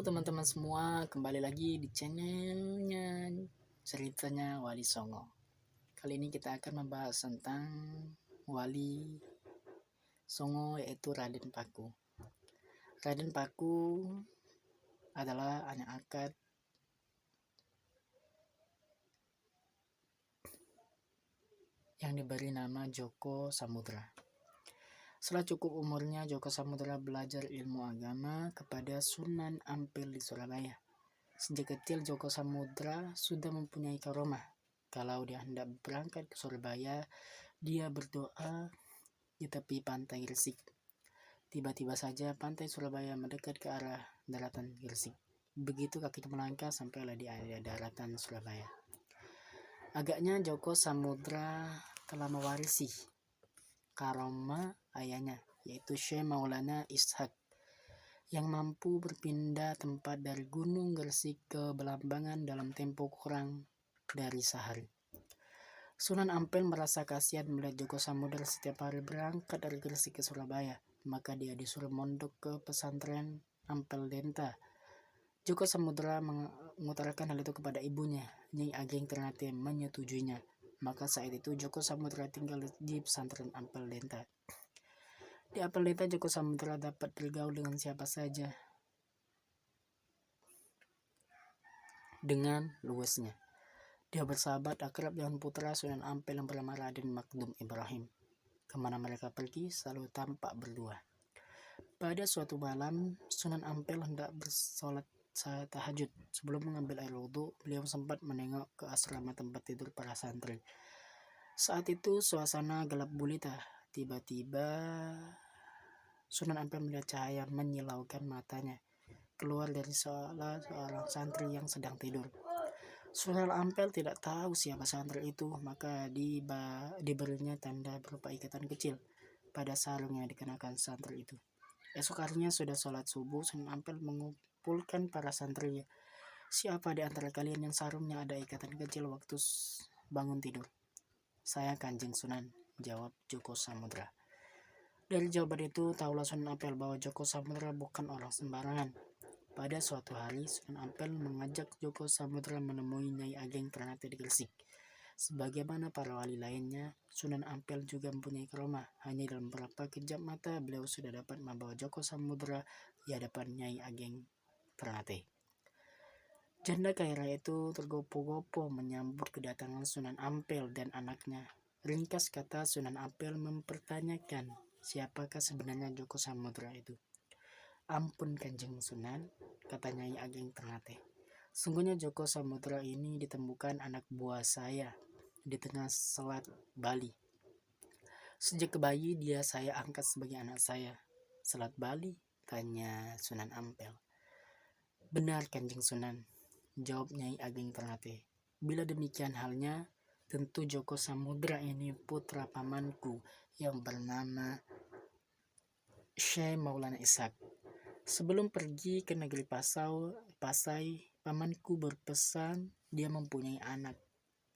teman-teman semua, kembali lagi di channelnya Ceritanya Wali Songo. Kali ini kita akan membahas tentang Wali Songo, yaitu Raden Paku. Raden Paku adalah anak angkat yang diberi nama Djoko Samudra. Setelah cukup umurnya, Djoko Samudra belajar ilmu agama kepada Sunan Ampel di Surabaya. Sejak kecil Djoko Samudra sudah mempunyai karomah. Kalau dia hendak berangkat ke Surabaya, dia berdoa di tepi pantai Gresik. Tiba-tiba saja pantai Surabaya mendekat ke arah daratan Gresik. Begitu kakinya melangkah, sampailah di area daratan Surabaya. Agaknya Djoko Samudra telah mewarisi karomah ayahnya, yaitu Syekh Maulana Ishak, yang mampu berpindah tempat dari Gunung Gresik ke Belambangan dalam tempo kurang dari sehari. Sunan Ampel merasa kasihan melihat Djoko Samudra setiap hari berangkat dari Gresik ke Surabaya, maka dia disuruh mondok ke pesantren Ampel Denta. Djoko Samudra mengutarakan hal itu kepada ibunya, Nyai Ageng Ternate menyetujuinya. Maka saat itu Djoko Samudra tinggal di pesantren Ampel Denta. Di Ampel Denta, Djoko Samudra dapat bergaul dengan siapa saja dengan luasnya. Dia bersahabat akrab dengan putra Sunan Ampel yang bernama Raden Makdum Ibrahim. Kemana mereka pergi selalu tampak berdua. Pada suatu malam, Sunan Ampel hendak bersolat tahajud. Sebelum mengambil air wudhu, beliau sempat menengok ke asrama tempat tidur para santri. Saat itu suasana gelap gulita. Tiba-tiba Sunan Ampel melihat cahaya menyilaukan matanya keluar dari salah seorang santri yang sedang tidur. Sunan Ampel tidak tahu siapa santri itu, maka diberinya tanda berupa ikatan kecil pada sarung yang dikenakan santri itu. Esok harinya sudah sholat subuh, Sunan Ampel mengumpulkan para santrinya. Siapa di antara kalian yang sarungnya ada ikatan kecil waktu bangun tidur? Saya, Kanjeng Sunan, jawab Djoko Samudra. Dari jawaban itu, tahulah Sunan Ampel bahwa Djoko Samudra bukan orang sembarangan. Pada suatu hari, Sunan Ampel mengajak Djoko Samudra menemui Nyai Ageng Ternate di Gresik. Sebagaimana para wali lainnya, Sunan Ampel juga mempunyai karomah. Hanya dalam beberapa kejap mata, beliau sudah dapat membawa Djoko Samudra di hadapan Nyai Ageng Ternate. Janda kaya raya itu tergopoh-gopoh menyambut kedatangan Sunan Ampel dan anaknya. Ringkas kata, Sunan Ampel mempertanyakan siapakah sebenarnya Djoko Samudra itu. Ampun Kanjeng Sunan, kata Nyai Ageng Ternate. Sungguhnya Djoko Samudra ini ditemukan anak buah saya di tengah Selat Bali. Sejak bayi dia saya angkat sebagai anak saya. Selat Bali? Tanya Sunan Ampel. Benar Kanjeng Sunan, jawab Nyai Ageng Ternate. Bila demikian halnya, tentu Djoko Samudra ini putra pamanku yang bernama Syekh Maulana Ishak. Sebelum pergi ke negeri Pasai, pamanku berpesan dia mempunyai anak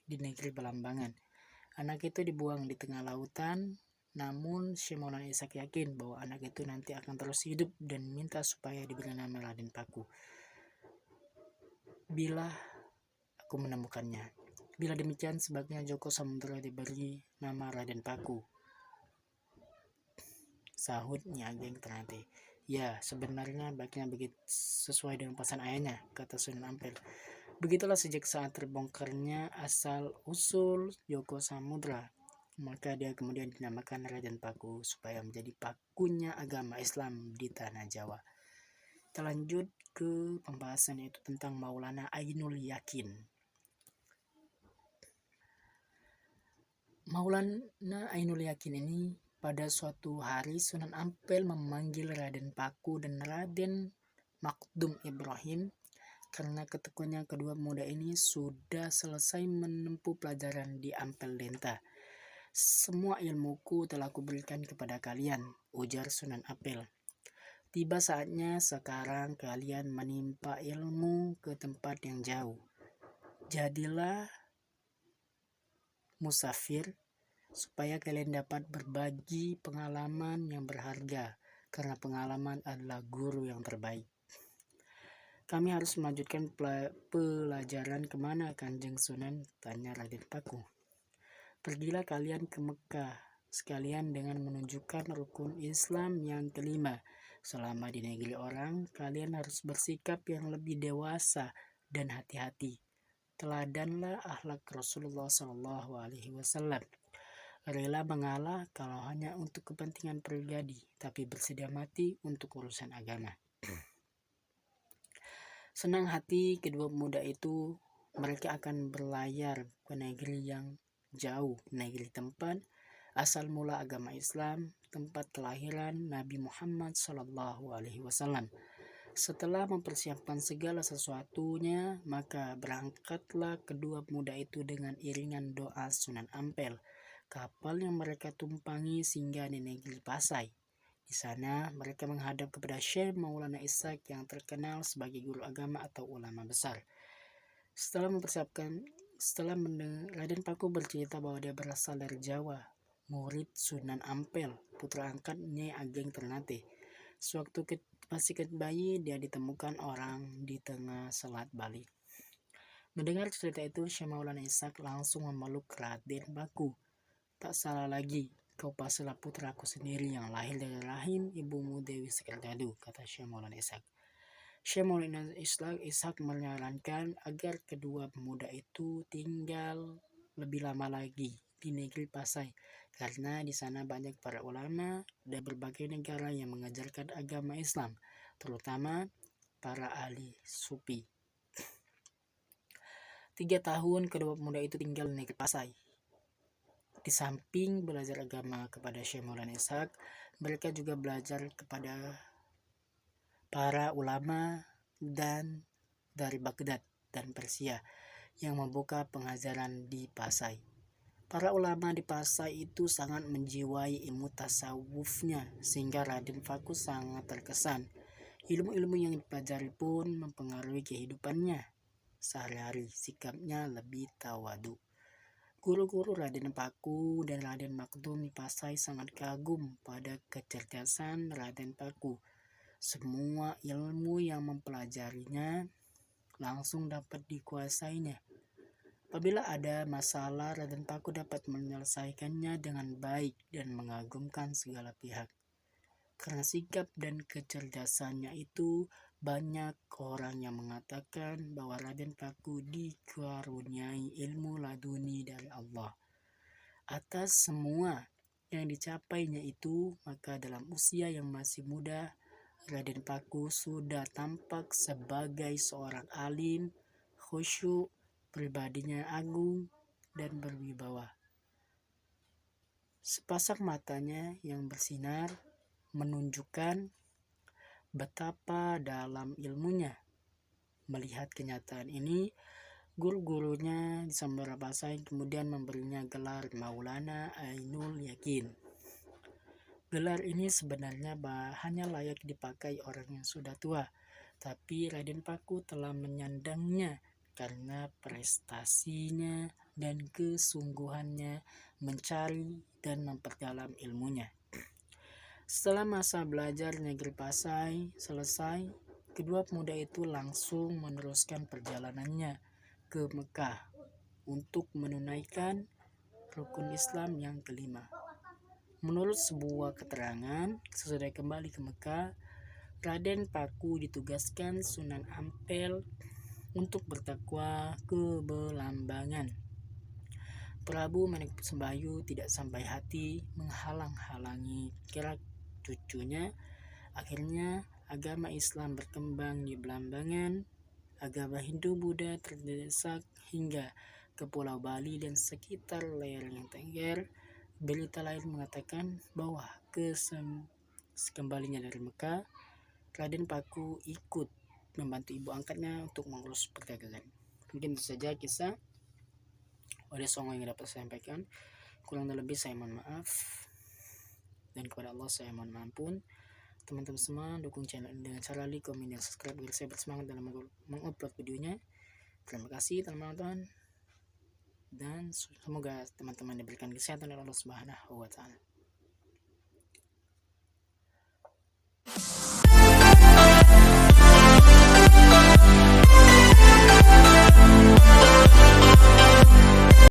di negeri Belambangan. Anak itu dibuang di tengah lautan, namun Syekh Maulana Ishak yakin bahwa anak itu nanti akan terus hidup dan minta supaya diberi nama Raden Paku bila aku menemukannya. Bila demikian, sebaiknya Djoko Samudra diberi nama Raden Paku, sahut Nyai Ageng Ternate. Ya, sebenarnya baiknya begitu sesuai dengan pesan ayahnya, kata Sunan Ampel. Begitulah sejak saat terbongkarnya asal-usul Djoko Samudra, maka dia kemudian dinamakan Raden Paku supaya menjadi pakunya agama Islam di tanah Jawa. Kita lanjut ke pembahasan, yaitu tentang Maulana Ainul Yakin. Maulana Ainul Yakin ini, pada suatu hari Sunan Ampel memanggil Raden Paku dan Raden Makdum Ibrahim karena ketekuannya kedua pemuda ini sudah selesai menempuh pelajaran di Ampel Denta. Semua ilmuku telah kuberikan kepada kalian, ujar Sunan Ampel. Tiba saatnya sekarang kalian menimpa ilmu ke tempat yang jauh. Jadilah musafir supaya kalian dapat berbagi pengalaman yang berharga, karena pengalaman adalah guru yang terbaik. Kami harus melanjutkan pelajaran kemana Kanjeng Sunan? Tanya Raden Paku. Pergilah kalian ke Mekah, sekalian dengan menunjukkan rukun Islam yang kelima. Selama di negeri orang, kalian harus bersikap yang lebih dewasa dan hati-hati. Teladanlah akhlak Rasulullah SAW. Rela mengalah kalau hanya untuk kepentingan pribadi, tapi bersedia mati untuk urusan agama. Senang hati kedua pemuda itu, mereka akan berlayar ke negeri yang jauh, negeri tempat asal mula agama Islam, tempat kelahiran Nabi Muhammad SAW. Setelah mempersiapkan segala sesuatunya, maka berangkatlah kedua pemuda itu dengan iringan doa Sunan Ampel. Kapal yang mereka tumpangi singgah di negeri Pasai. Di sana mereka menghadap kepada Syekh Maulana Ishaq yang terkenal sebagai guru agama atau ulama besar. Setelah mendengar, Raden Paku bercerita bahwa dia berasal dari Jawa, murid Sunan Ampel, putra angkat Nyai Ageng Ternate. Sewaktu masih bayi, dia ditemukan orang di tengah Selat Bali. Mendengar cerita itu, Syekh Maulana Ishaq langsung memeluk Raden Paku. Tak salah lagi, kau pastilah putraku sendiri yang lahir dari rahim ibumu Dewi Sekardadu, kata Syekh Maulana Ishaq. Syekh Maulana Ishaq menyarankan agar kedua pemuda itu tinggal lebih lama lagi di negeri Pasai, karena di sana banyak para ulama dari berbagai negara yang mengajarkan agama Islam, terutama para ahli sufi. 3 tahun kedua pemuda itu tinggal di negeri Pasai. Di samping belajar agama kepada Syekh Maulana Ishaq, mereka juga belajar kepada para ulama dan dari Baghdad dan Persia yang membuka pengajaran di Pasai. Para ulama di Pasai itu sangat menjiwai ilmu tasawufnya, sehingga Raden Paku sangat terkesan. Ilmu-ilmu yang dipelajari pun mempengaruhi kehidupannya sehari-hari. Sikapnya lebih tawadu. Guru-guru Raden Paku dan Raden Makdum di Pasai sangat kagum pada kecerdasan Raden Paku. Semua ilmu yang mempelajarinya langsung dapat dikuasainya. Apabila ada masalah, Raden Paku dapat menyelesaikannya dengan baik dan mengagumkan segala pihak. Karena sikap dan kecerdasannya itu, banyak orang yang mengatakan bahwa Raden Paku dikaruniai ilmu laduni dari Allah. Atas semua yang dicapainya itu, maka dalam usia yang masih muda, Raden Paku sudah tampak sebagai seorang alim, khusyuk, pribadinya agung, dan berwibawa. Sepasang matanya yang bersinar menunjukkan betapa dalam ilmunya. Melihat kenyataan ini, guru-gurunya di Sambara Pasai kemudian memberinya gelar Maulana Ainul Yakin. Gelar ini sebenarnya hanya layak dipakai orang yang sudah tua, tapi Raden Paku telah menyandangnya karena prestasinya dan kesungguhannya mencari dan memperdalam ilmunya. Setelah masa belajar negeri Pasai selesai, kedua pemuda itu langsung meneruskan perjalanannya ke Mekah untuk menunaikan rukun Islam yang kelima. Menurut sebuah keterangan, sesudah kembali ke Mekah, Raden Paku ditugaskan Sunan Ampel untuk bertakwa ke Belambangan. Prabu Manik Sembayu tidak sampai hati menghalang-halangi gerak cucunya. Akhirnya agama Islam berkembang di Belambangan. Agama Hindu-Buddha terdesak hingga ke Pulau Bali dan sekitar lereng Tengger. Berita lain mengatakan bahwa kembalinya dari Mekah, Raden Paku ikut membantu ibu angkatnya untuk mengurus perdagangan. Mungkin itu saja kisah Ode Songo yang dapat saya sampaikan. Kurang dan lebih saya mohon maaf, dan kepada Allah saya mohon ampun. Teman-teman semua, dukung channel ini dengan cara like, komen, dan subscribe agar saya bersemangat dalam mengupload videonya. Terima kasih teman-teman, dan semoga teman-teman diberikan kesehatan oleh Allah Subhanahu wa Ta'ala.